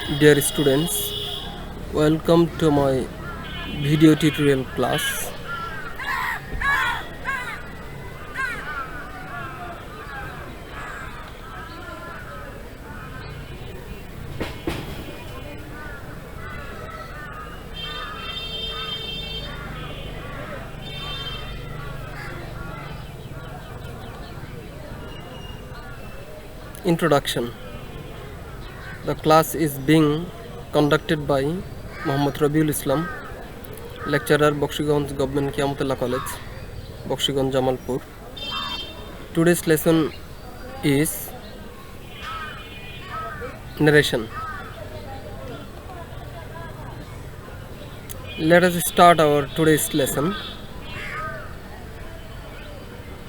Dear students, welcome to my video tutorial class. Introduction. The class is being conducted by Muhammad Rabiul Islam, lecturer, Bakshigons Government Kiamatullah College, Bakshigons Jamalpur. Today's lesson is narration. Let us start our today's lesson.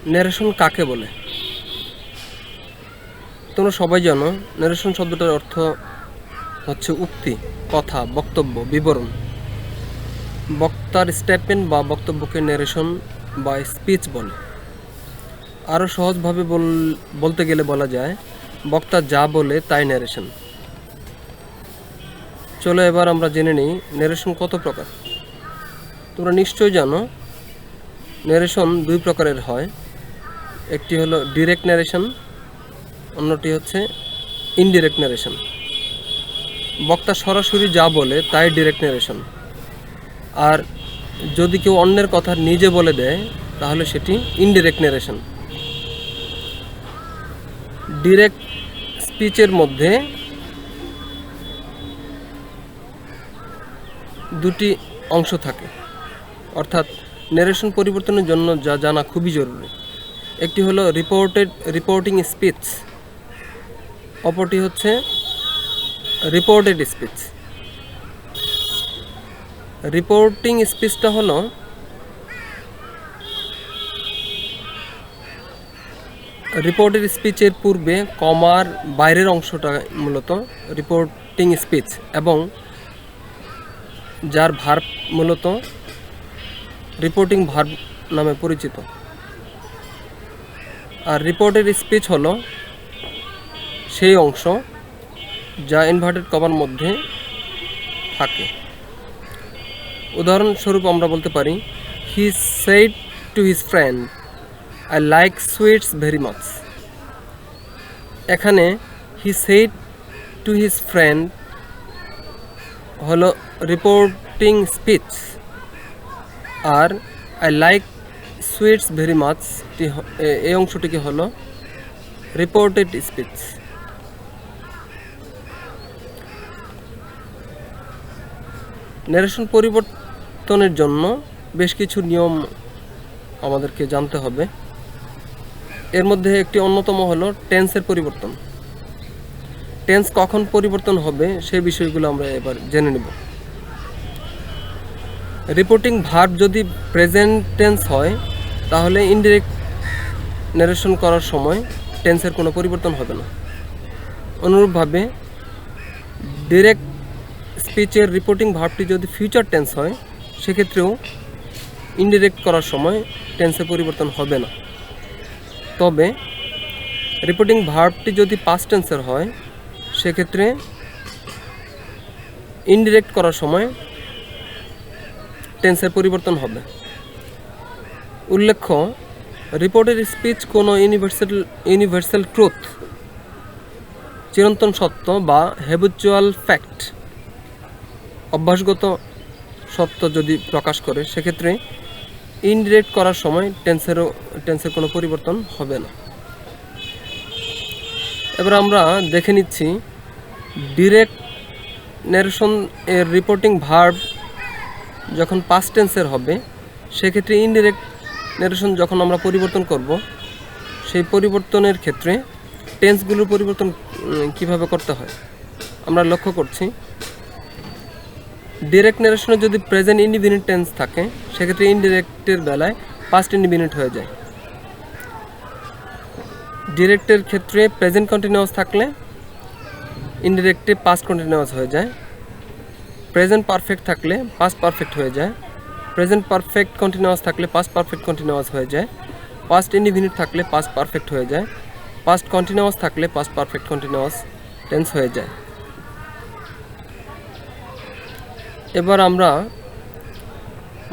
Narration কাকে বলে? তোমরা সবাই জানো narration শব্দটার অর্থ হচ্ছে উক্তি, কথা, বক্তব্য, বিবরণ। বক্তার স্টেটমেন্ট বা বক্তব্যকে ন্যারেশন বা স্পিচ বলে। আরও সহজভাবে বলতে গেলে বলা যায় বক্তা যা বলে তাই ন্যারেশন। চলো এবার আমরা জেনে নিই ন্যারেশন কত প্রকার। তোমরা নিশ্চয়ই জানো ন্যারেশন দুই প্রকারের হয়। একটি হলো ডিরেক্ট ন্যারেশন, অন্যটি হচ্ছে ইনডিরেক্ট ন্যারেশন। বক্তা সরাসরি যা বলে তাই ডিরেক্ট ন্যারেশন, আর যদি কেউ অন্যের কথা নিজে বলে দেয় তাহলে সেটি ইনডিরেক্ট ন্যারেশন। ডিরেক্ট স্পিচের মধ্যে দুটি অংশ থাকে, অর্থাৎ ন্যারেশন পরিবর্তনের জন্য যা জানা খুবই জরুরি। একটি হলো রিপোর্টিং স্পিচ, অপরটি হচ্ছে রিপোর্টেড স্পিচ। রিপোর্টিং স্পিচটা হলো রিপোর্টেড স্পিচের পূর্বে কমার বাইরের অংশটা মূলত রিপোর্টিং স্পিচ, এবং যার ভার্ব মূলত রিপোর্টিং ভার্ব নামে পরিচিত। আর রিপোর্টেড স্পিচ হলো সেই অংশ যা ইনভার্টেড কমার মধ্যে থাকে। উদাহরণস্বরূপ আমরা বলতে পারি, he said to his friend, I like sweets very much. এখানে he said to his friend হলো রিপোর্টিং স্পিচ, আর I like sweets very much এই অংশটিকে হলো রিপোর্টেড স্পিচ। ন্যারেশন পরিবর্তনের জন্য বেশ কিছু নিয়ম আমাদেরকে জানতে হবে। এর মধ্যে একটি অন্যতম হলো টেন্সের পরিবর্তন। টেন্স কখন পরিবর্তন হবে সেই বিষয়গুলো আমরা এবার জেনে নেব। রিপোর্টিং ভার্ব যদি প্রেজেন্ট টেন্স হয় তাহলে ইনডিরেক্ট ন্যারেশন করার সময় টেন্সের কোনো পরিবর্তন হবে না। অনুরূপভাবে ডিরেক্ট স্পিচের রিপোর্টিং ভার্বটি যদি ফিউচার টেন্স হয় সেক্ষেত্রেও ইনডিরেক্ট করার সময় টেন্সের পরিবর্তন হবে না। তবে রিপোর্টিং ভার্বটি যদি পাস্ট টেন্সের হয় সেক্ষেত্রে ইনডিরেক্ট করার সময় টেন্সের পরিবর্তন হবে। উল্লেখ্য, রিপোর্টেড স্পিচ কোনো ইউনিভার্সাল ট্রুথ, চিরন্তন সত্য বা হ্যাবিচুয়াল ফ্যাক্ট, অভ্যাসগত সত্য যদি প্রকাশ করে সেক্ষেত্রে ইনডিরেক্ট করার সময় টেন্সের কোনো পরিবর্তন হবে না। এবার আমরা দেখে নিচ্ছি ডিরেক্ট ন্যারেশন এর রিপোর্টিং ভার্ব যখন পাস্ট টেন্সের হবে সেক্ষেত্রে ইনডিরেক্ট ন্যারেশন যখন আমরা পরিবর্তন করব সেই পরিবর্তনের ক্ষেত্রে টেন্সগুলোর পরিবর্তন কিভাবে করতে হয় আমরা লক্ষ্য করছি। ডিরেক্ট ন্যারেশনে যদি প্রেজেন্ট ইনডিফিনিট টেন্স থাকে সেক্ষেত্রে ইনডিরেক্টের বেলায় পাস্ট ইনডিফিনিট হয়ে যায়। ডিরেক্টের ক্ষেত্রে প্রেজেন্ট কন্টিনিউয়াস থাকলে ইনডিরেক্টে পাস্ট কন্টিনিউয়াস হয়ে যায়। প্রেজেন্ট পারফেক্ট থাকলে পাস্ট পারফেক্ট হয়ে যায়। প্রেজেন্ট পারফেক্ট কন্টিনিউয়াস থাকলে পাস্ট পারফেক্ট কন্টিনিউয়াস হয়ে যায়। পাস্ট ইনডিফিনিট থাকলে পাস্ট পারফেক্ট হয়ে যায়। পাস্ট কন্টিনিউয়াস থাকলে পাস্ট পারফেক্ট কন্টিনিউয়াস টেন্স হয়ে যায়। এবার আমরা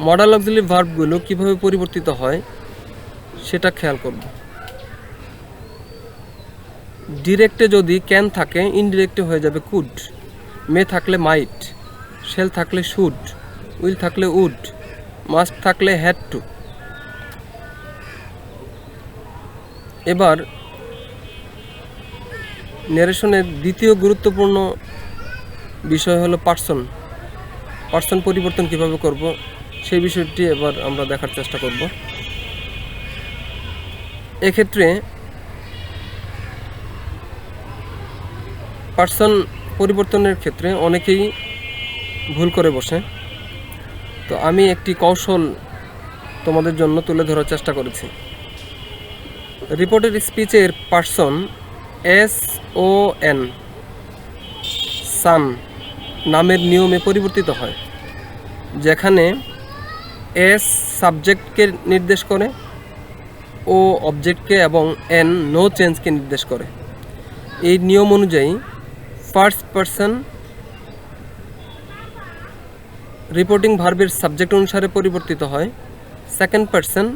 মডাল অক্সিলারি ভার্বগুলো কিভাবে পরিবর্তিত হয় সেটা খেয়াল করব। ডিরেক্টে যদি ক্যান থাকে, ইনডিরেক্টে হয়ে যাবে কুড। মে থাকলে মাইট, শেল থাকলে শুড, উইল থাকলে উড, মাস্ট থাকলে হ্যাড টু। এবার ন্যারেশনের দ্বিতীয় গুরুত্বপূর্ণ বিষয় হলো পার্সন পরিবর্তন কিভাবে করব সেই বিষয়টি এবার আমরা দেখার চেষ্টা করব। এক্ষেত্রে পার্সন পরিবর্তনের ক্ষেত্রে অনেকেই ভুল করে বসে। তো আমি একটি কৌশল তোমাদের জন্য তুলে ধরার চেষ্টা করেছি। রিপোর্টেড স্পিচের পার্সন SON সান নামের নিয়মে পরিবর্তিত হয়, যেখানে S সাবজেক্টকে নির্দেশ করে, O অবজেক্টকে এবং N নো চেঞ্জকে নির্দেশ করে। এই নিয়ম অনুযায়ী ফার্স্ট পারসন রিপোর্টিং ভার্বের সাবজেক্ট অনুসারে পরিবর্তিত হয়, সেকেন্ড পারসন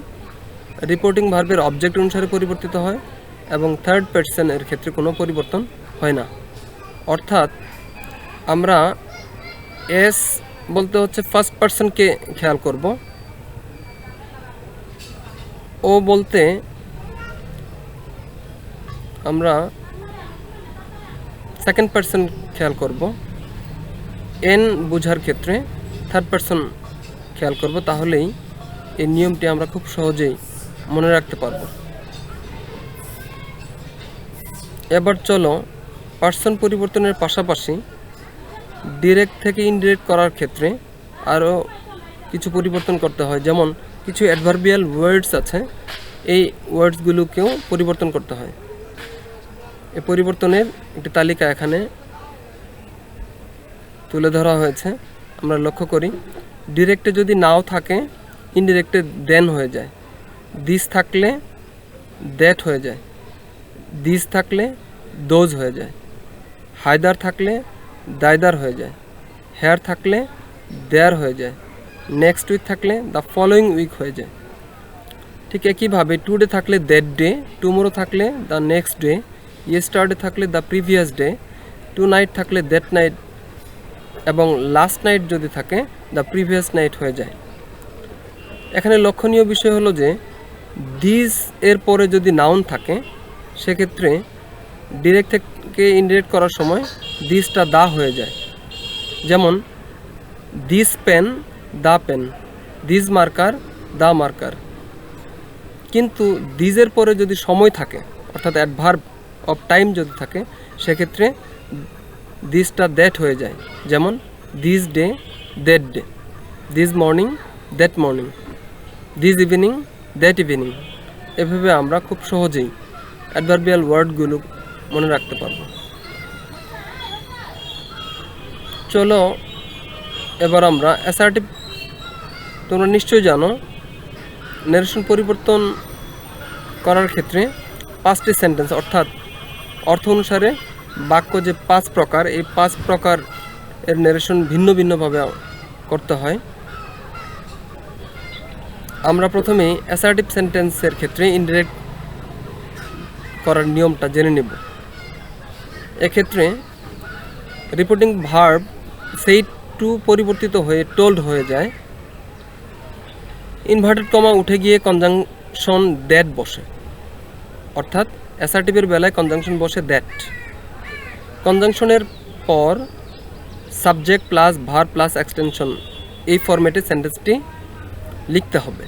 রিপোর্টিং ভার্বের অবজেক্ট অনুসারে পরিবর্তিত হয় এবং থার্ড পারসন এর ক্ষেত্রে কোনো পরিবর্তন হয় না। অর্থাৎ আমরা এস বলতে হচ্ছে ফার্স্ট পারসনকে খেয়াল করব, ও বলতে আমরা সেকেন্ড পারসন খেয়াল করব, এন বোঝার ক্ষেত্রে থার্ড পারসন খেয়াল করব। তাহলেই এই নিয়মটি আমরা খুব সহজেই মনে রাখতে পারব। এবার চলো পার্সন পরিবর্তনের পাশাপাশি ডিরেক্ট থেকে ইনডিরেক্ট করার ক্ষেত্রে আরও কিছু পরিবর্তন করতে হয়। যেমন কিছু অ্যাডভার্বিয়াল ওয়ার্ডস আছে, এই ওয়ার্ডসগুলোকেও পরিবর্তন করতে হয়। এই পরিবর্তনের একটি তালিকা এখানে তুলে ধরা হয়েছে। আমরা লক্ষ্য করি, ডিরেক্টে যদি নাও থাকে, ইনডিরেক্টে দেন হয়ে যায়। দিস থাকলে দ্যাট হয়ে যায়, দিস থাকলে দোজ হয়ে যায়, হায়দার থাকলে দায়দার হয়ে যায়, হেয়ার থাকলে দেয়ার হয়ে যায়, নেক্সট উইক থাকলে দ্য ফলোয়িং উইক হয়ে যায়। ঠিক একইভাবে টুডে থাকলে দ্যাট ডে, টুমোরো থাকলে দ্য নেক্সট ডে, ইয়েস্টারডে থাকলে the previous day, tonight থাকলে দ্যাট নাইট এবং লাস্ট নাইট যদি থাকে দ্য প্রিভিয়াস নাইট হয়ে যায়। এখানে লক্ষণীয় বিষয় হলো যে দিস এর পরে যদি নাউন থাকে, সেক্ষেত্রে ডিরেক্ট থেকে ইনডিরেক্ট করার সময় দিসটা দা হয়ে যায়। যেমন this pen the pen, this marker the marker. কিন্তু দিসের পরে যদি সময় থাকে, অর্থাৎ অ্যাডভার্ব অফ টাইম যদি থাকে, সেক্ষেত্রে দিসটা দ্যাট হয়ে যায়। যেমন this day that day, this morning that morning, this evening that evening. এভাবে আমরা খুব সহজেই অ্যাডভার্বিয়াল ওয়ার্ডগুলো মনে রাখতে পারব। চলো এবার আমরা অ্যাসার্টিভ। তোমরা নিশ্চয়ই জানো, ন্যারেশন পরিবর্তন করার ক্ষেত্রে 5টি সেন্টেন্স, অর্থাৎ অর্থ অনুসারে বাক্য যে 5 প্রকার, এই 5 প্রকার এর ন্যারেশন ভিন্ন ভিন্নভাবে করতে হয়। আমরা প্রথমে অ্যাসার্টিভ সেন্টেন্সের ক্ষেত্রে ইনডিরেক্ট করার নিয়মটা জেনে নেব। এক্ষেত্রে রিপোর্টিং ভার্ব সেই টু পরিবর্তিত হয়ে টোল্ড হয়ে যায়, ইনভার্টেড কমা উঠে গিয়ে কনজাংশন দ্যাট বসে। অর্থাৎ অ্যাসার্টিভের বেলায় কনজাংশন বসে দ্যাট। কনজাংশনের পর subject plus verb plus extension, এই ফরম্যাটে সেন্টেন্সটি লিখতে হবে।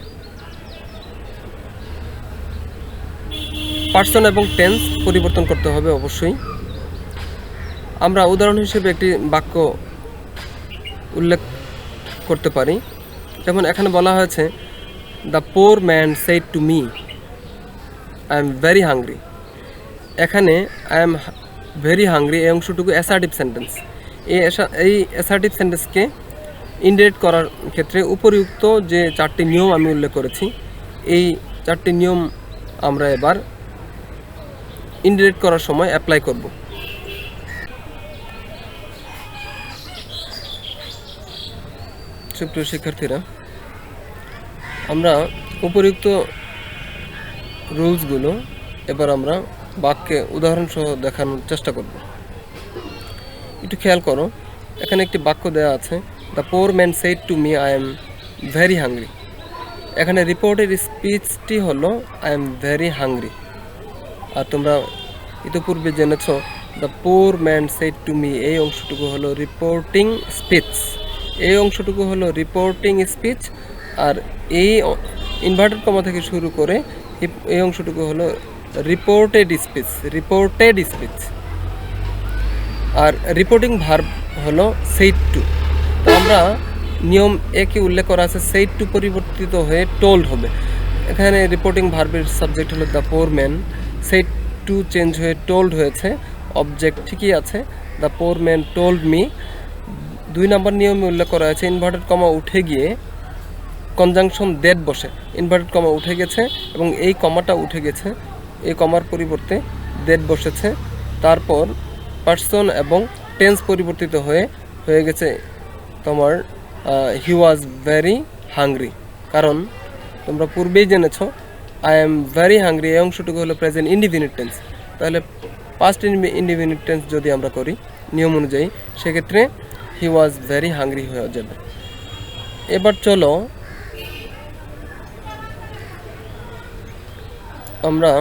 পার্সন এবং টেন্স পরিবর্তন করতে হবে অবশ্যই। আমরা উদাহরণ হিসেবে একটি বাক্য উল্লেখ করতে পারি। যেমন এখানে বলা হয়েছে, the poor man said to me I am very hungry. এখানে আই এম ভেরি হাংরি এই অংশটুকু অ্যাসার্টিভ সেন্টেন্স। এই অ্যাসার্টিভ সেন্টেন্সকে ইনডিরেক্ট করার ক্ষেত্রে উপরিউক্ত যে 4টি নিয়ম আমি উল্লেখ করেছি, এই 4টি নিয়ম আমরা এবার ইনডিরেক্ট করার সময় অ্যাপ্লাই করব। সুপ্রিয় শিক্ষার্থীরা, আমরা উপযুক্ত রুলসগুলো এবার আমরা বাক্যে উদাহরণ সহ দেখানোর চেষ্টা করব। একটু খেয়াল করো, এখানে একটি বাক্য দেওয়া আছে, the poor man said to me I am very hungry. এখানে রিপোর্টের স্পিচটি হলো আই এম ভেরি হাংরি। আর তোমরা ইতিপূর্বে জেনেছ the poor man said to me, এই অংশটুকু হলো রিপোর্টিং স্পিচ। এই অংশটুকু হলো রিপোর্টিং স্পিচ, আর এই ইনভার্টেড কমা থেকে শুরু করে এই অংশটুকু হলো রিপোর্টেড স্পিচ। Reported speech. আর রিপোর্টিং ভার্ব হলো সেইড টু। তো আমরা নিয়ম একে উল্লেখ করা আছে সেইড টু পরিবর্তিত হয়ে টোল্ড হবে। এখানে রিপোর্টিং ভার্বের সাবজেক্ট হলো the poor man, said to change হয়ে টোল্ড হয়েছে, অবজেক্ট ঠিকই আছে, the poor man told me. 2 নম্বর নিয়মে উল্লেখ করা আছে ইনভার্টেড কমা উঠে গিয়ে কনজাংশন দ্যাট বসে। ইনভার্টেড কমা উঠে গেছে এবং এই কমাটা উঠে গেছে, এই কমার পরিবর্তে দ্যাট বসেছে। তারপর পার্সন এবং টেন্স পরিবর্তিত হয়ে গেছে তোমার হি ওয়াজ ভেরি হাংরি। কারণ তোমরা পূর্বেই জেনেছ আই এম ভেরি হাংরি, এই অংশটুকু হলো প্রেজেন্ট ইনডিফিনিট টেন্স। তাহলে পাস্ট ইনডিফিনিট টেন্স যদি আমরা করি নিয়ম অনুযায়ী, সেক্ষেত্রে হি ওয়াজ ভেরি হাংরি হয়ে যাবে। এবার চলো আমরা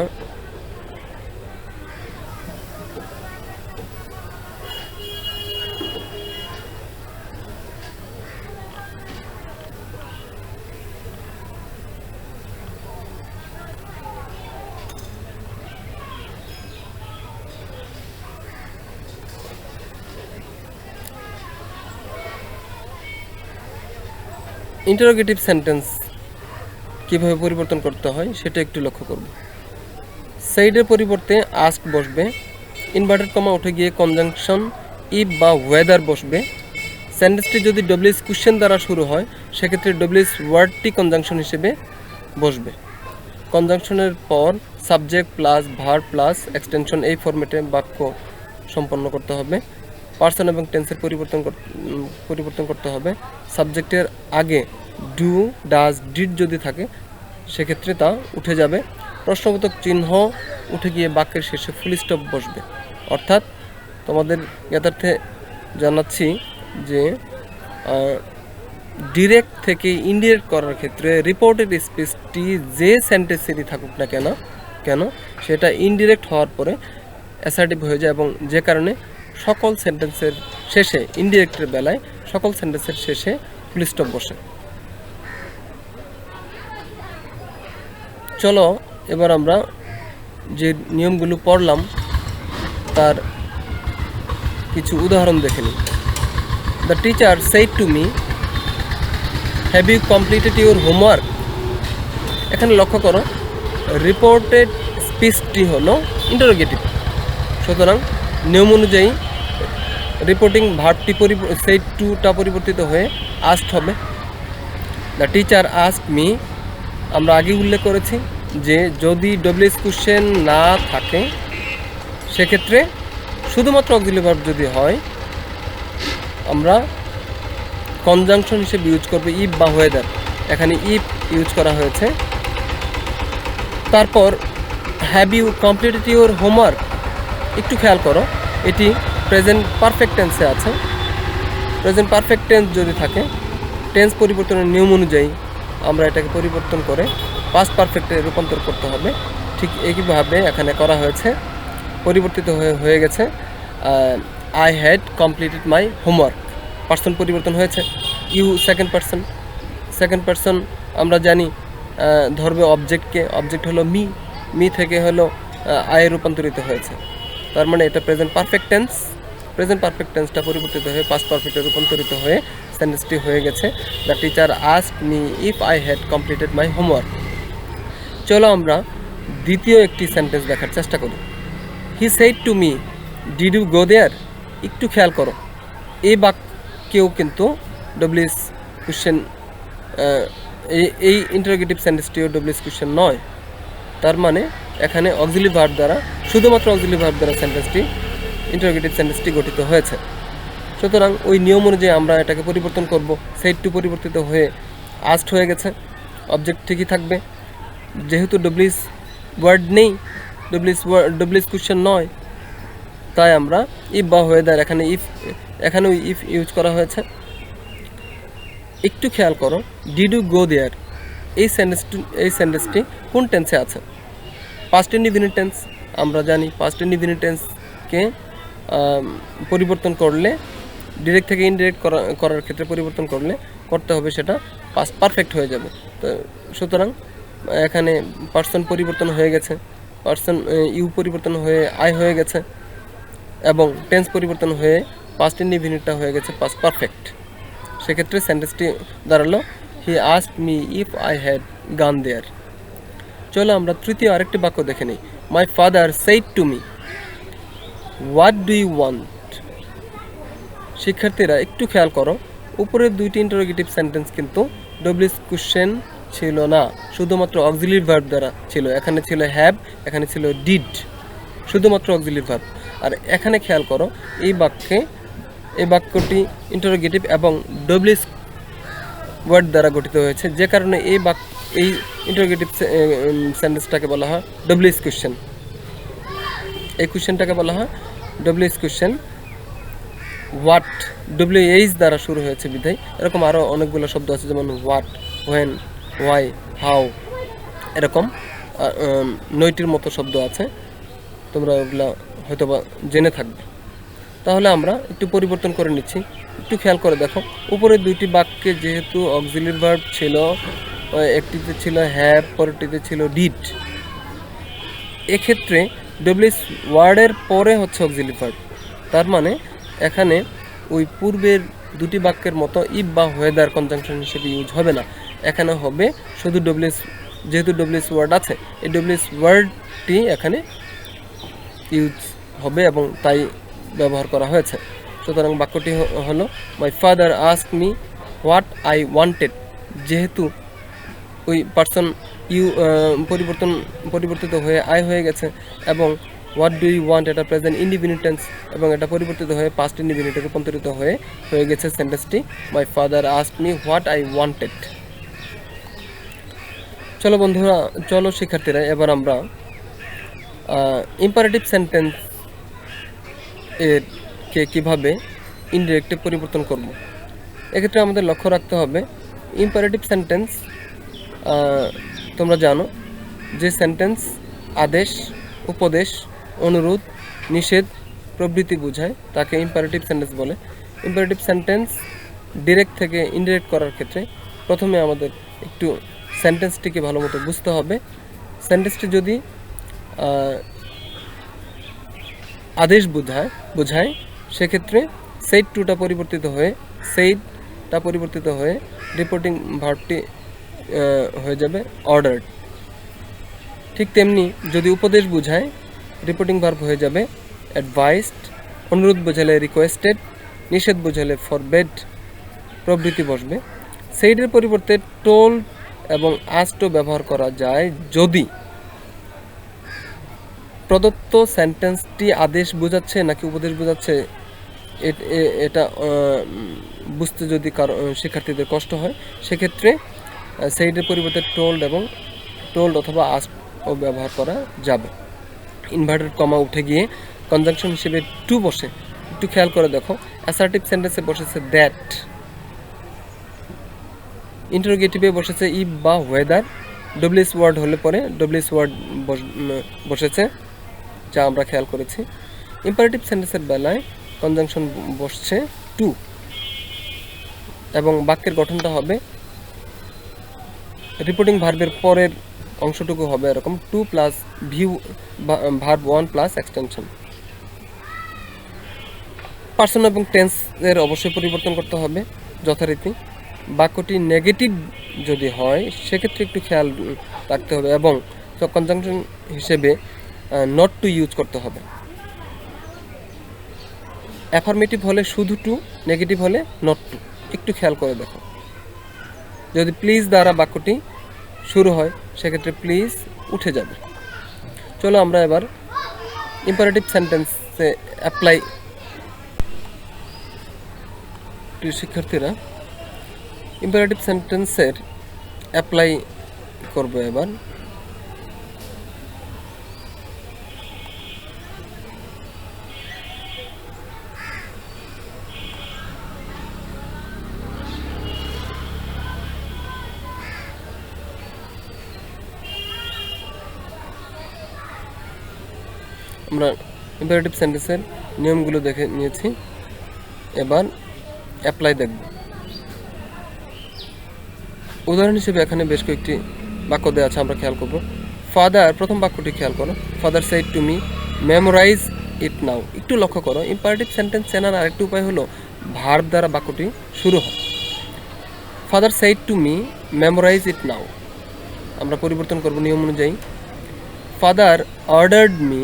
ইন্টারোগেটিভ সেন্টেন্স কীভাবে পরিবর্তন করতে হয় সেটা একটু লক্ষ্য করব। সেইডের পরিবর্তে আস্ক বসবে, ইনভার্টেড কমা উঠে গিয়ে কনজাংশন ইফ বা ওয়েদার বসবে। সেন্টেন্সটি যদি ডব্লিউএস কোশ্চেন দ্বারা শুরু হয় সেক্ষেত্রে ডব্লিউএস ওয়ার্ডটি কনজাংশন হিসেবে বসবে। কনজাংশনের পর subject plus verb plus extension, এই ফরম্যাটে বাক্য সম্পন্ন করতে হবে। পার্সন এবং টেন্সের পরিবর্তন করতে হবে। সাবজেক্টের আগে ডু, ডাজ, ডিড যদি থাকে সেক্ষেত্রে তা উঠে যাবে। প্রশ্নবোধক চিহ্ন উঠে গিয়ে বাক্যের শেষে ফুল স্টপ বসবে। অর্থাৎ তোমাদের জ্ঞাতার্থে জানাচ্ছি যে ডিরেক্ট থেকে ইনডিরেক্ট করার ক্ষেত্রে রিপোর্টেড স্পিচটি যে সেন্টেন্সেরই থাকুক না কেন সেটা ইনডিরেক্ট হওয়ার পরে অ্যাসার্টিভ হয়ে যায়, এবং যে কারণে সকল সেন্টেন্সের শেষে, ইনডিরেক্টের বেলায় সকল সেন্টেন্সের শেষে ফুল স্টপ বসে। চলো এবার আমরা যে নিয়মগুলো পড়লাম তার কিছু উদাহরণ দেখে নিই। The teacher said to me, have you completed your homework. এখানে লক্ষ্য করো রিপোর্টেড স্পিচটি হলো ইন্টারোগেটিভ, সুতরাং নিয়ম অনুযায়ী রিপোর্টিং ভার্বটি সেড টুটা পরিবর্তিত হয়ে আস্কড হবে। দ্য টিচার আস্কড মি, আমরা আগে উল্লেখ করেছি যে যদি ডব্লিউএস কোশ্চেন না থাকে সেক্ষেত্রে শুধুমাত্র অক্সিলারি ভার্ব যদি হয় আমরা কনজাংশন হিসেবে ইউজ করব ইফ বা ওয়েদার। এখানে ইফ ইউজ করা হয়েছে। তারপর have you completed your homework, একটু খেয়াল করো এটি প্রেজেন্ট পারফেক্ট টেন্সে আছে। প্রেজেন্ট পারফেক্ট টেন্স যদি থাকে টেন্স পরিবর্তনের নিয়ম অনুযায়ী আমরা এটাকে পরিবর্তন করে পাস্ট পারফেক্টে রূপান্তর করতে হবে। ঠিক একইভাবে এখানে করা হয়েছে, পরিবর্তিত হয়ে গেছে I had completed my homework. Person পরিবর্তন হয়েছে, ইউ সেকেন্ড পার্সন আমরা জানি ধরবে অবজেক্টকে, অবজেক্ট হলো মি থেকে হলো আয়ে রূপান্তরিত হয়েছে। তার মানে এটা প্রেজেন্ট পারফেক্ট টেন্সটা পরিবর্তিত হয়ে পাস্ট পারফেক্টে রূপান্তরিত হয়ে সেন্টেন্সটি হয়ে গেছে the teacher asked me if I had completed my homework. চলো আমরা দ্বিতীয় একটি সেন্টেন্স দেখার চেষ্টা করি। He said to me did you go there. একটু খেয়াল করো এই বাক্যেও কিন্তু ডব্লিউএস কোশ্চেন, এই ইন্টারোগেটিভ সেন্টেন্সটিও ডব্লিউএস কোশ্চেন নয়। তার মানে এখানে অক্সিলারি ভার্ব দ্বারা, শুধুমাত্র অক্সিলারি ভার্ব দ্বারা ইন্টারোগেটিভ সেন্টেন্সটি গঠিত হয়েছে। সুতরাং ওই নিয়ম অনুযায়ী আমরা এটাকে পরিবর্তন করব। সেড টু পরিবর্তিত হয়ে আস্ট হয়ে গেছে, অবজেক্ট ঠিকই থাকবে। যেহেতু ডব্লিউএস ওয়ার্ড নেই, ডব্লিউএস কোশ্চেন নয়, তাই আমরা ইফ বা ওয়েদার এখানেও ইফ ইউজ করা হয়েছে। একটু খেয়াল করো, ডিড ইউ গো দেয়ার এই সেন্টেন্সটি কোন টেন্সে আছে? Past indefinite tense. আমরা জানি পাস্ট ইনডিফিনিট টেন্সকে পরিবর্তন করলে, ডিরেক্ট থেকে ইনডিরেক্ট করার ক্ষেত্রে পরিবর্তন করতে হবে সেটা পাস্ট পারফেক্ট হয়ে যাবে। তো সুতরাং এখানে পার্সন পরিবর্তন হয়ে গেছে, ইউ পরিবর্তন হয়ে আই হয়ে গেছে, এবং টেন্স পরিবর্তন হয়ে পাস্ট ইনডিফিনিটটা হয়ে গেছে পাস্ট পারফেক্ট। সেক্ষেত্রে সেন্টেন্সটি দাঁড়ালো he asked me if I had gone there. চলো আমরা তৃতীয় আরেকটি বাক্য দেখে নিই। My father said to me what do you want. শিক্ষার্থীরা একটু খেয়াল করো, উপরের দুইটি ইন্টারোগেটিভ সেন্টেন্স কিন্তু ডব্লিউএস কোশ্চেন ছিল না, শুধুমাত্র অক্সিলিয়ারি ভার্ব দ্বারা ছিল। এখানে ছিল হ্যাভ, এখানে ছিল ডিড, শুধুমাত্র অক্সিলিয়ারি ভার্ব। আর এখানে খেয়াল করো, এই বাক্যটি ইন্টারোগেটিভ এবং ডব্লিউএস ওয়ার্ড দ্বারা গঠিত হয়েছে, যে কারণে এই ইন্টারোগেটিভ সেন্টেন্সটাকে বলা হয় ডব্লিউএস কোশ্চেন। এই কোশ্চেনটাকে বলা হয় ডব্লিউএস কোশ্চেন। হোয়াট ডব্লিউএইচ দ্বারা শুরু হয়েছে বিধায় এরকম আরও অনেকগুলো শব্দ আছে, যেমন হোয়াট, হোয়েন, হোয়াই, হাউ, এরকম 9টির মতো শব্দ আছে। তোমরা ওগুলো হয়তো বা জেনে থাকবে। তাহলে আমরা একটু পরিবর্তন করে নিচ্ছি। একটু খেয়াল করে দেখো, উপরের দুইটি বাক্যে যেহেতু অক্সিলিয়ারি ভার্ব ছিল, একটিতে ছিল হ্যাভ, পরেরটিতে ছিল ডিড, এক্ষেত্রে ডব্লিউএস ওয়ার্ডের পরে হচ্ছে অক্সিলিয়ারি ভার্ব। তার মানে এখানে ওই পূর্বের দুটি বাক্যের মতো ইফ বা ওয়েদার কনজাংশন হিসেবে ইউজ হবে না। এখানে হবে শুধু ডব্লিউএস, যেহেতু ডব্লিউএস ওয়ার্ড আছে, এই ডব্লিউএস ওয়ার্ডটি এখানে ইউজ হবে এবং তাই ব্যবহার করা হয়েছে। সুতরাং বাক্যটি হলো মাই father asked me what I wanted. যেহেতু ওই পার্সন ইউ পরিবর্তিত হয়ে আই হয়ে গেছে, এবং হোয়াট ডু ইউ ওয়ান্ট এটা প্রেজেন্ট ইনডিফিনিট টেন্স, এবং এটা পরিবর্তিত হয়ে পাস্ট ইনডিফিনিটে রূপান্তরিত হয়ে গেছে সেন্টেন্সটি my father asked me what I wanted. চলো বন্ধুরা, চলো শিক্ষার্থীরা, এবার আমরা ইম্পারেটিভ সেন্টেন্স কে কীভাবে ইনডিরেক্টে পরিবর্তন করব। এক্ষেত্রে আমাদের লক্ষ্য রাখতে হবে, ইম্পারেটিভ সেন্টেন্স তোমরা জানো যে সেন্টেন্স আদেশ, উপদেশ, অনুরোধ, নিষেধ প্রভৃতি বোঝায় তাকে ইম্পারেটিভ সেন্টেন্স বলে। ইম্পারেটিভ সেন্টেন্স ডিরেক্ট থেকে ইনডিরেক্ট করার ক্ষেত্রে প্রথমে আমাদের একটু সেন্টেন্সটিকে ভালো মতো বুঝতে হবে। সেন্টেন্সটি যদি আদেশ বোঝায় সেক্ষেত্রে সেইড টুটা পরিবর্তিত হয়ে রিপোর্টিং ভার্বটি হয়ে যাবে অর্ডার্ড। ঠিক তেমনি যদি উপদেশ বোঝায়, রিপোর্টিং ভার্ব হয়ে যাবে অ্যাডভাইসড। অনুরোধ বোঝালে রিকোয়েস্টেড, নিষেধ বোঝালে ফরবেড প্রভৃতি বসবে। সেইডের পরিবর্তে টোল্ড এবং আস্কড ব্যবহার করা যায় যদি প্রদত্ত সেন্টেন্সটি আদেশ বোঝাচ্ছে নাকি উপদেশ বোঝাচ্ছে এটা বুঝতে যদি শিক্ষার্থীদের কষ্ট হয়, সেক্ষেত্রে সেইডের পরিবর্তে টোল্ড অথবা আস্কড ব্যবহার করা যাবে। ইনভার্টেড কমা উঠে গিয়ে কনজাংশন হিসেবে টু বসে। একটু খেয়াল করে দেখো, অ্যাসার্টিভ সেন্টেন্সে বসেছে দ্যাট, ইন্টারোগেটিভে বসেছে ইফ বা ওয়েদার, ডব্লিউএস ওয়ার্ড হলে পরে ডব্লিউএস ওয়ার্ড বসেছে, যা আমরা খেয়াল করেছি। ইম্পারেটিভ সেন্টেন্সের বেলায় কনজাংশন বসছে টু, এবং বাক্যের গঠনটা হবে রিপোর্টিং ভার্বের পরের অংশটুকু হবে এরকম, to plus verb 1 plus extension. Person এবং টেন্সের অবশ্যই পরিবর্তন করতে হবে যথারীতি। বাক্যটি নেগেটিভ যদি হয় সেক্ষেত্রে একটু খেয়াল রাখতে হবে, এবং কনজাংশন হিসেবে নট টু ইউজ করতে হবে। অ্যাফার্মেটিভ হলে শুধু টু, নেগেটিভ হলে নট টু। একটু খেয়াল করে দেখো, যদি প্লিজ দ্বারা বাক্যটি শুরু হয় সেক্ষেত্রে প্লিজ উঠে যাবে। চলো আমরা এবার ইম্পারেটিভ সেন্টেন্সে অ্যাপ্লাই প্রিয় শিক্ষার্থীরা, ইম্পারেটিভ সেন্টেন্সের অ্যাপ্লাই করব এবার। আমরা ইম্পারেটিভ সেন্টেন্সের নিয়মগুলো দেখে নিয়েছি, এবার অ্যাপ্লাই দেখব। উদাহরণ হিসেবে এখানে বেশ কয়েকটি বাক্য দেওয়া আছে, আমরা খেয়াল করব। ফাদার, প্রথম বাক্যটি খেয়াল করো, father said to me memorize it now. একটু লক্ষ্য করো, ইম্পারেটিভ সেন্টেন্স চেনার আরেকটি উপায় হলো ভার্ব দ্বারা বাক্যটি শুরু হয়। Father said to me memorize it now, আমরা পরিবর্তন করব নিয়ম অনুযায়ী। ফাদার অর্ডার্ড মি,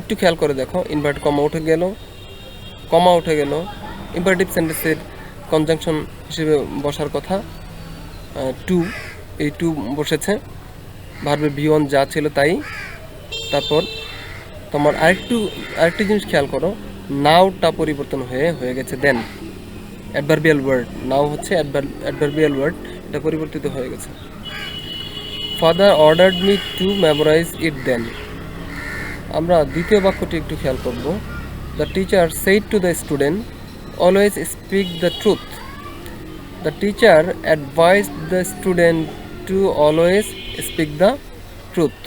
একটু খেয়াল করে দেখো, ইনভার্ট কমা উঠে গেল। ইম্পারেটিভ সেন্টেন্সের কনজাংশন হিসেবে বসার কথা টু, এই টু বসেছে, ভার্বের V1 যা ছিল তাই। তারপর তোমার আরেকটি জিনিস খেয়াল করো, নাওটা পরিবর্তন হয়ে গেছে দেন। অ্যাডভার্বিয়াল ওয়ার্ড, নাও হচ্ছে অ্যাডভার্বিয়াল ওয়ার্ড, এটা পরিবর্তিত হয়ে গেছে। Father ordered me to memorize it then. আমরা দ্বিতীয় বাক্যটি একটু খেয়াল করব। The teacher said to the student always speak the truth. The teacher advised the student to always speak the truth.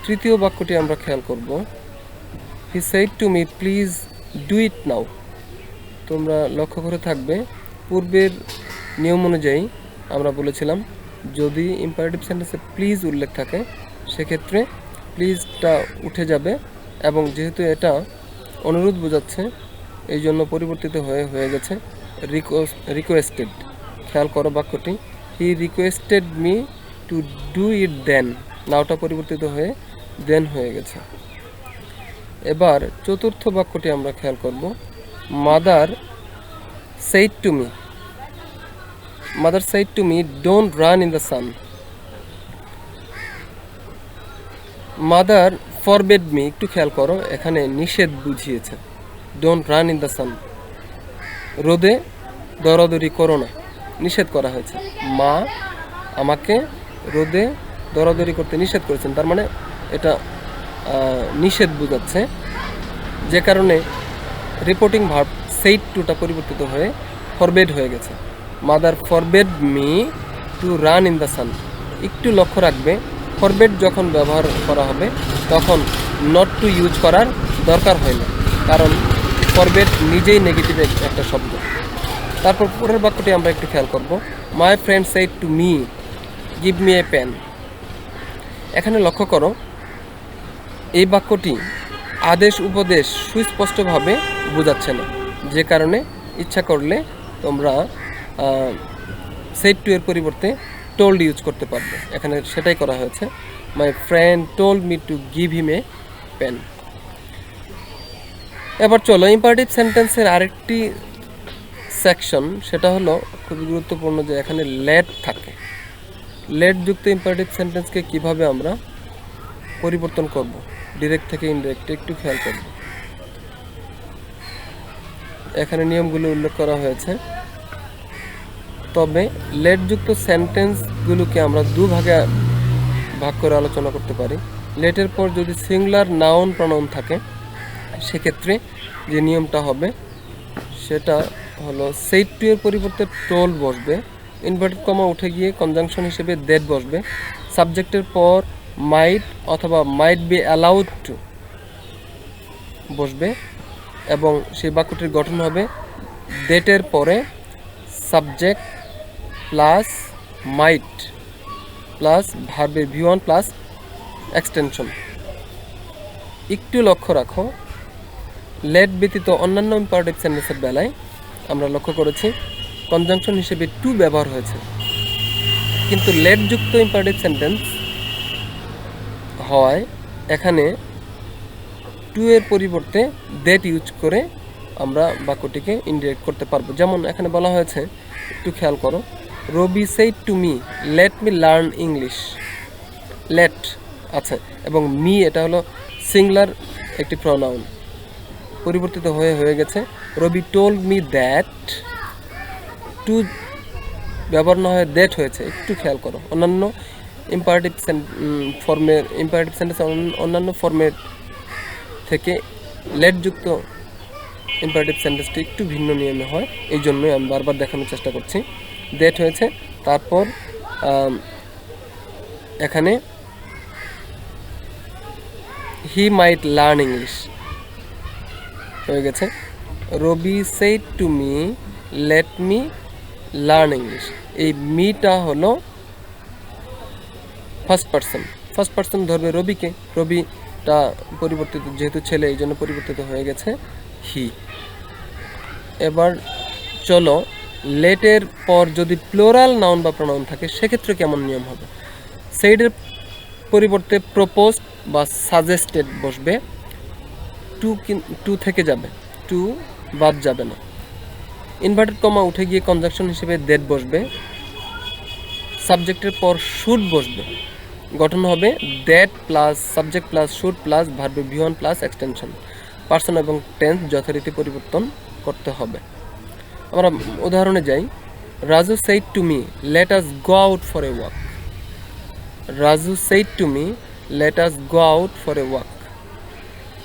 তৃতীয় বাক্যটি আমরা খেয়াল করব। He said to me please do it now. তোমরা লক্ষ্য করে থাকবে, পূর্বের নিয়ম অনুযায়ী আমরা বলেছিলাম যদি ইম্পারেটিভ সেন্টেন্সে প্লিজ উল্লেখ থাকে সেক্ষেত্রে প্লিজটা উঠে যাবে, এবং যেহেতু এটা অনুরোধ বোঝাচ্ছে এই জন্য পরিবর্তিত হয়ে গেছে রিকোয়েস্টেড। খেয়াল করো বাক্যটি, he requested me to do it then, নাওটা পরিবর্তিত হয়ে দেন হয়ে গেছে। এবার চতুর্থ বাক্যটি আমরা খেয়াল করব। Mother said to me don't run in the sun. Mother forbade me, একটু খেয়াল করো, এখানে নিষেধ বুঝিয়েছে। Don't run in the sun, রোদে দৌড়াদৌড়ি করো না, নিষেধ করা হয়েছে। মা আমাকে রোদে দৌড়াদৌড়ি করতে নিষেধ করেছেন, তার মানে এটা নিষেধ বোঝাচ্ছে, যে কারণে রিপোর্টিং ভার্ব সেইড টুটা পরিবর্তিত হয়ে ফরবেড হয়ে গেছে। Mother forbade me to run in the sun. একটু লক্ষ্য রাখবে, ফরবেড যখন ব্যবহার করা হবে তখন নট টু ইউজ করার দরকার হয় না, কারণ ফরবেড নিজেই নেগেটিভ একটা শব্দ। তারপর পরের বাক্যটি আমরা একটু খেয়াল করব। My friend said to me give me a pen. এখানে লক্ষ্য করো, এই বাক্যটি আদেশ উপদেশ সুস্পষ্টভাবে বোঝাচ্ছে না, যে কারণে ইচ্ছা করলে তোমরা সেইড টু এর পরিবর্তে টোল্ড ইউজ করতে পারবে। এখানে সেটাই করা হয়েছে, my friend told me to give him a pen. এবার চলো ইম্পারেটিভ সেন্টেন্সের আরেকটি সেকশন, সেটা হলো খুবই গুরুত্বপূর্ণ, যে এখানে লেট থাকে। লেট যুক্ত ইম্পারেটিভ সেন্টেন্সকে কিভাবে আমরা পরিবর্তন করব ডিরেক্ট থেকে ইনডিরেক্ট, একটু খেয়াল করব। এখানে নিয়মগুলো উল্লেখ করা হয়েছে, তবে লেট যুক্ত সেন্টেন্সগুলোকে আমরা দুভাগে ভাগ করে আলোচনা করতে পারি। লেটের পর যদি সিঙ্গুলার নাউন প্রনাউন থাকে সেক্ষেত্রে যে নিয়মটা হবে সেটা হলো সেইড টু এর পরিবর্তে টোল বসবে, ইনভার্টেড কমা উঠে গিয়ে কনজাংশন হিসেবে দ্যাট বসবে, সাবজেক্টের পর মাইট অথবা মাইট বি অ্যালাউড টু বসবে, এবং সেই বাক্যটির গঠন হবে দ্যাটের পরে সাবজেক্ট প্লাস মাইট প্লাস ভার্বের V1 প্লাস এক্সটেনশন। একটু লক্ষ্য রাখো, লেট ব্যতীত অন্যান্য ইম্পারেটিভ সেন্টেন্সের বেলায় আমরা লক্ষ্য করেছি কনজাংশন হিসেবে টু ব্যবহার হয়েছে, কিন্তু লেট যুক্ত ইম্পারেটিভ সেন্টেন্স হয় এখানে টু এর পরিবর্তে দ্যাট ইউজ করে আমরা বাক্যটিকে ইনডিরেক্ট করতে পারবো। যেমন এখানে বলা হয়েছে, একটু খেয়াল করো, Ravi said to me let me learn English. Let আছে এবং মি এটা হলো সিঙ্গুলার একটি প্রনাউন, পরিবর্তিত হয়ে গেছে রবি টোল্ড মি দ্যাট। টু ব্যবহার না হয়ে দ্যাট হয়েছে, একটু খেয়াল করো। অন্যান্য ইম্পারেটিভ সেন্টেন্স অন্যান্য ফর্মের থেকে লেটযুক্ত ইম্পারেটিভ সেন্টেন্সটি একটু ভিন্ন নিয়মে হয়, এই জন্যই আমি বারবার দেখানোর চেষ্টা করছি। দ্যাট হয়েছে, তারপর এখানে হি মাইট লার্ন ইংলিশ হয়ে গেছে Ravi said to me let me learn English. এই মিটা হলো ফার্স্ট পার্সন ধরবে রবিকে, রবিটা পরিবর্তিত যেহেতু ছেলে এই জন্য পরিবর্তিত হয়ে গেছে হি। এবার চলো লেটের পর যদি প্লোরাল নাউন বা প্রোনাউন থাকে সেক্ষেত্রে কেমন নিয়ম হবে। সেইডের পরিবর্তে প্রপোজড বা সাজেস্টেড বসবে, টু থেকে যাবে, টু বাদ যাবে না। ইনভার্টেড কমা উঠে গিয়ে কনজাংশন হিসেবে দ্যাট বসবে, সাবজেক্টের পর শুড বসবে, গঠন হবে that plus subject plus should plus verb V1 plus extension. Person এবং টেন্স যথারীতি পরিবর্তন করতে হবে। আমরা উদাহরণে যাই। Raju shed to me let us go out for a walk. Raju shed to me let us go out for a walk.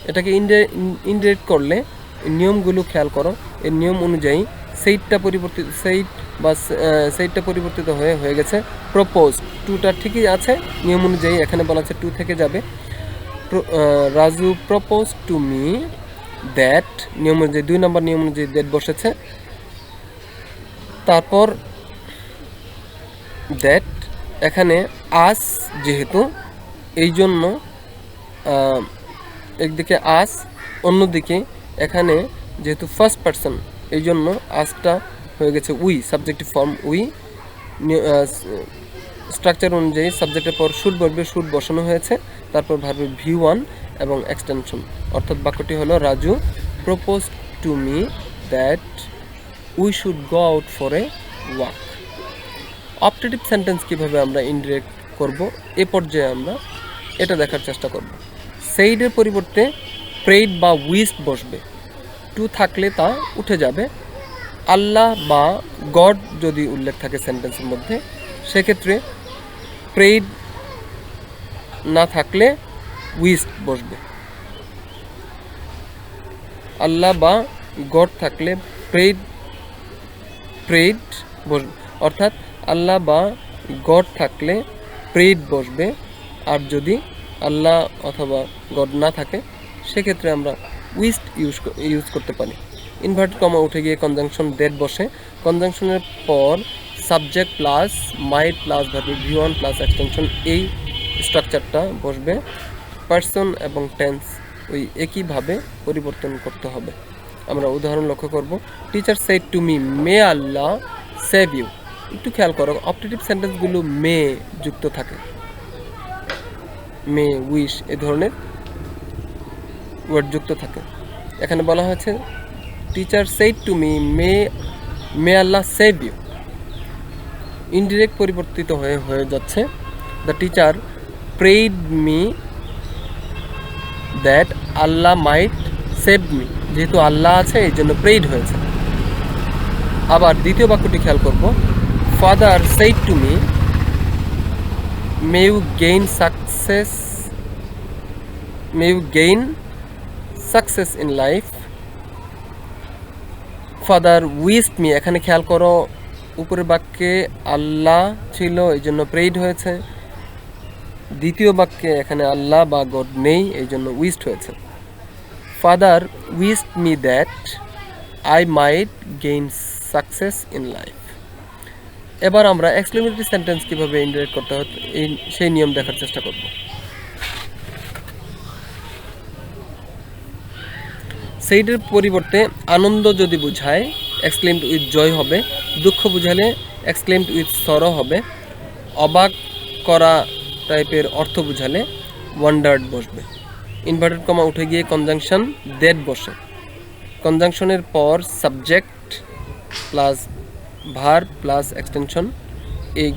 এটাকে indirect করলে নিয়মগুলো খেয়াল করো। এই নিয়ম অনুযায়ী সেইটটা পরিবর্তিত হয়ে গেছে প্রপোজ। টুটা ঠিকই আছে, নিয়ম অনুযায়ী এখানে বলা আছে টু থেকে যাবে। Raju propose to me that, নিয়ম অনুযায়ী 2 নম্বর নিয়ম অনুযায়ী দ্যাট বসেছে। তারপর দ্যাট এখানে আস যেহেতু এই জন্য একদিকে আস, অন্যদিকে এখানে যেহেতু ফার্স্ট পার্সন এই জন্য আসটা হয়ে গেছে we, subjective form we. Structure অনুযায়ী সাবজেক্টের পর শুড বসবে, শুড বসানো হয়েছে, তারপর ভার্ব V1 এবং এক্সটেনশন। অর্থাৎ বাক্যটি হলো Raju propose to me that we should go out for a walk. Optative sentence কীভাবে আমরা ইনডিরেক্ট করব এ পর্যায়ে আমরা এটা দেখার চেষ্টা করব। সেইডের পরিবর্তে প্রেইড বা উইস্ট বসবে, টু থাকলে তা উঠে যাবে। আল্লাহ বা গড যদি উল্লেখ থাকে সেন্টেন্সের মধ্যে সেক্ষেত্রে প্রেইড না থাকলে উইস্ট বসবে। আল্লাহ বা গড থাকলে প্রেইড বসবে, অর্থাৎ আল্লাহ বা গড থাকলে প্রেইড বসবে। আর যদি আল্লাহ অথবা গড না থাকে সেক্ষেত্রে আমরা উইস্ট ইউজ করতে পারি। ইনভার্টেড কমা উঠে গিয়ে কনজাংশন দ্যাট বসে, কনজাংশনের পর সাবজেক্ট প্লাস মাইট plus verb V1 plus extension, এই স্ট্রাকচারটা বসবে। পার্সন এবং টেন্স ওই একইভাবে পরিবর্তন করতে হবে। আমরা উদাহরণ লক্ষ্য করব। Teacher said to me may Allah save you. একটু খেয়াল করো অপটেটিভ সেন্টেন্সগুলো মে যুক্ত থাকে, মে, উইশ এই ধরনের ওয়ার্ড যুক্ত থাকে। এখানে বলা হয়েছে teacher said to me may Allah save you. Indirect পরিবর্তিত হয়ে যাচ্ছে the teacher prayed me that Allah might save me. যেহেতু আল্লাহ আছে এই জন্য প্রেইড হয়েছে। আবার দ্বিতীয় বাক্যটি খেয়াল করব। Father said to me may you gain success in life. Father wished me, এখানে খেয়াল করো উপরের বাক্যে আল্লাহ ছিল এই জন্য প্রেইড হয়েছে, দ্বিতীয় বাক্যে এখানে আল্লাহ বা গড নেই এই জন্য উইশড হয়েছে। Father wished me that I might gain success in life. এবার আমরা এক্সক্লেমেটরি সেন্টেন্স কীভাবে ইনডিরেক্ট করতে হয় সেই নিয়ম দেখার চেষ্টা করব। সেইটার পরিবর্তে আনন্দ যদি বোঝায় এক্সক্লেমড উইথ জয় হবে, দুঃখ বোঝালে এক্সক্লেমড উইথ সরো হবে, অবাক করা টাইপের অর্থ বোঝালে ওয়ান্ডার্ড বসবে। ইনভার্টেড কমা উঠে গিয়ে কনজাংশন দ্যাট বসে, কনজাংশনের পর subject plus verb plus extension, এই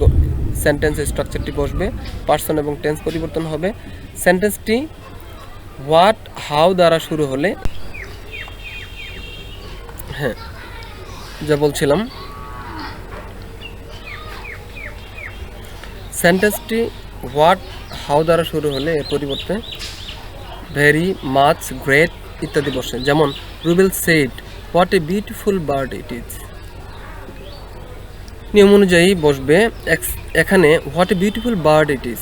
সেন্টেন্সের স্ট্রাকচারটি বসবে। পার্সন এবং টেন্স পরিবর্তন হবে। সেন্টেন্সটি হোয়াট হাউ দ্বারা শুরু হলে হ্যাঁ, যা বলছিলাম, সেন্টেন্সটি হোয়াট হাউ দ্বারা শুরু হলে এর পরিবর্তে ভেরি, মাচ, গ্রেট ইত্যাদি বসে। যেমন Rubel said what a beautiful bird it is. নিয়ম অনুযায়ী বসবে এখানে what a beautiful bird it is,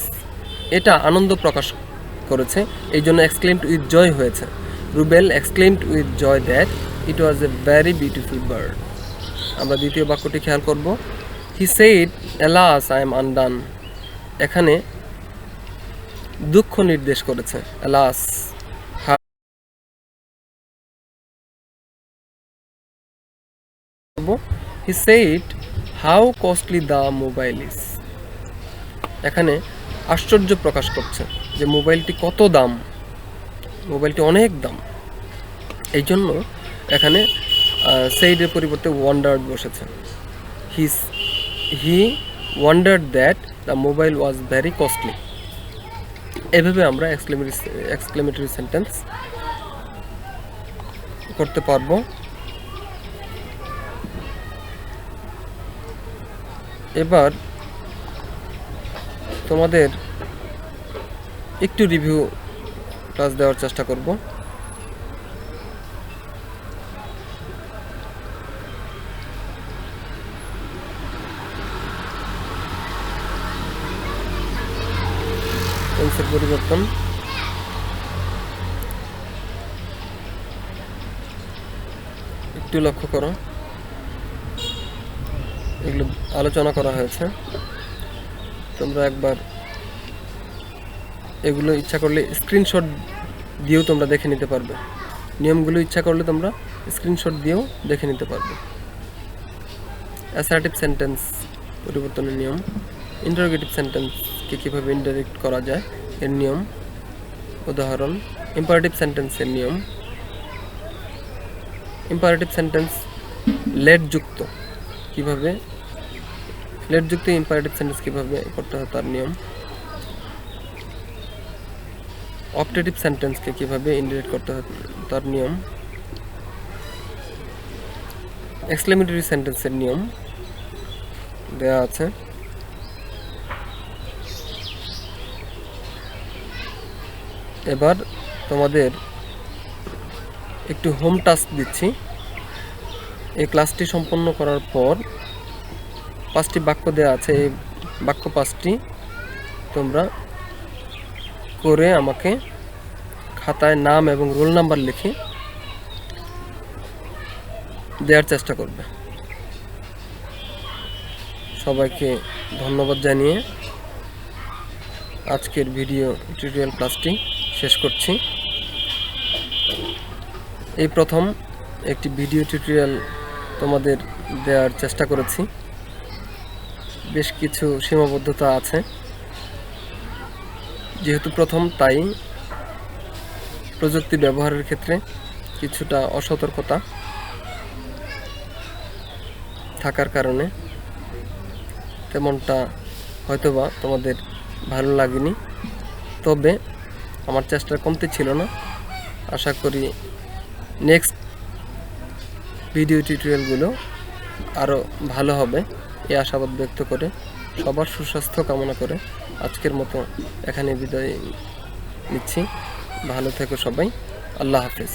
এটা আনন্দ প্রকাশ করেছে, এই জন্য এক্সক্লেমড উইথ জয় হয়েছে। Rubel exclaimed with joy that it was a very beautiful bird. আমরা দ্বিতীয় বাক্যটি খেয়াল করব। He said alas I am undone, এখানে দুঃখ নির্দেশ করেছে। Alas, he said how costly the mobile is, এখানে আশ্চর্য প্রকাশ করছে যে মোবাইলটি কত দাম, মোবাইলটি অনেক দাম। এই জন্য এখানে সেইডের পরিবর্তে ওয়ান্ডার্ড বসেছে। He wondered that the mobile was very costly. এভাবে আমরা এক্সক্লেমেটরি সেন্টেন্স করতে পারবো। এবার তোমাদের একটু রিভিউ ক্লাস দেওয়ার চেষ্টা করব। টেন্সের পরিবর্তন, একটু লক্ষ্য করো, এগুলো আলোচনা করা হয়েছে। তোমরা একবার এগুলো ইচ্ছা করলে স্ক্রিনশট দিয়েও তোমরা দেখে নিতে পারবে। নিয়মগুলো ইচ্ছা করলে তোমরা স্ক্রিনশট দিয়েও দেখে নিতে পারবে। অ্যাসার্টিভ সেন্টেন্স পরিবর্তনের নিয়ম, ইন্টারোগেটিভ সেন্টেন্সকে কীভাবে ইনডাইরেক্ট করা যায় এর নিয়ম, উদাহরণ, ইম্পারেটিভ সেন্টেন্সের নিয়ম। ইম্পারেটিভ সেন্টেন্স লেটযুক্ত, কীভাবে লেটযুক্ত ইম্পারেটিভ সেন্টেন্স কীভাবে করতে হয় তার নিয়ম। অপটেটিভ সেন্টেন্সকে কীভাবে ইনডাইরেক্ট করতে হয় তার নিয়ম। এক্সক্লেমেটরি সেন্টেন্সের নিয়ম দেওয়া আছে। এবার তোমাদের একটু হোম টাস্ক দিচ্ছি। এই ক্লাসটি সম্পন্ন করার পর 5টি বাক্য দেওয়া আছে, এই বাক্য 5টি তোমরা করে আমাকে খাতায় নাম এবং রোল নাম্বার লিখে দেওয়ার চেষ্টা করবে। সবাইকে ধন্যবাদ জানিয়ে আজকের ভিডিও টিউটোরিয়াল ক্লাসটি শেষ করছি। এই প্রথম একটি ভিডিও টিউটোরিয়াল তোমাদের দেওয়ার চেষ্টা করেছি। বেশ কিছু সীমাবদ্ধতা আছে, যেহেতু প্রথম তাই প্রযুক্তি ব্যবহারের ক্ষেত্রে কিছুটা অসতর্কতা থাকার কারণে তেমনটা হয়তোবা তোমাদের ভালো লাগেনি, তবে আমার চেষ্টার কমতি ছিল না। আশা করি নেক্সট ভিডিও টিউটোরিয়ালগুলো আরও ভালো হবে এই আশাবাদ ব্যক্ত করে সবার সুস্বাস্থ্য কামনা করে আজকের মতো এখানে বিদায় নিচ্ছি। ভালো থেকো সবাই, আল্লাহ হাফেজ।